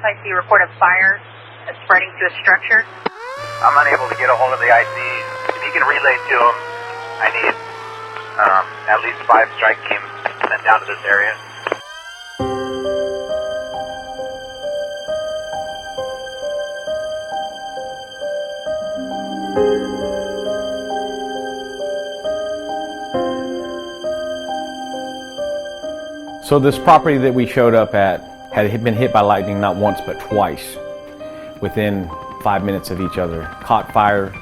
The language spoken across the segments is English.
I see a report of fire spreading to a structure. I'm unable to get a hold of the IC. If you can relay to them, I need at least 5 strike teams sent down to this area. So this property that we showed up at had been hit by lightning not once but twice within 5 minutes of each other. Caught fire,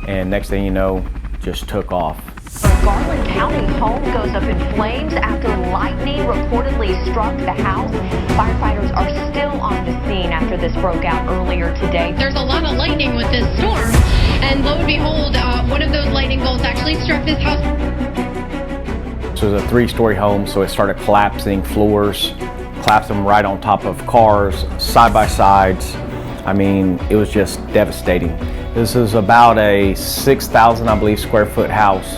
and next thing you know, just took off. A Garland County home goes up in flames after lightning reportedly struck the house. Firefighters are still on the scene after this broke out earlier today. There's a lot of lightning with this storm, and lo and behold, one of those lightning bolts actually struck this house. So it was a 3-story home, so it started collapsing floors, collapsed them right on top of cars, side by sides. I mean, it was just devastating. This is about a 6,000, I believe, square foot house,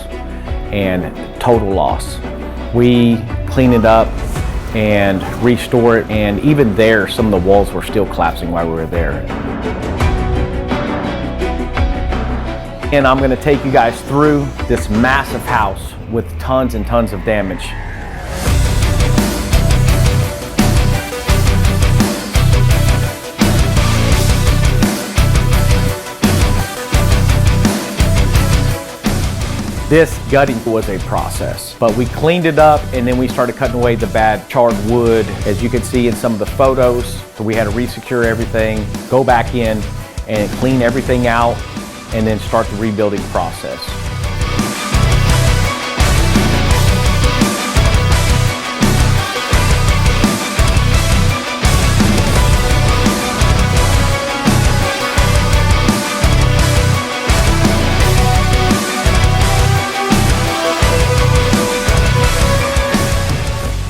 and total loss. We cleaned it up and restored it, and even there, some of the walls were still collapsing while we were there. And I'm gonna take you guys through this massive house with tons and tons of damage. This gutting was a process, but we cleaned it up and then we started cutting away the bad charred wood, as you can see in some of the photos. So we had to re-secure everything, go back in and clean everything out, and then start the rebuilding process.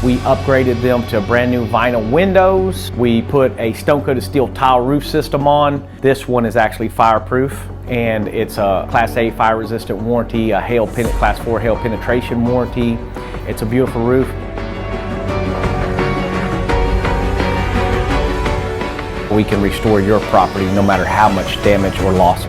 We upgraded them to brand new vinyl windows. We put a stone-coated steel tile roof system on. This one is actually fireproof, and it's a Class A fire resistant warranty, a Class 4 hail penetration warranty. It's a beautiful roof. We can restore your property no matter how much damage or loss.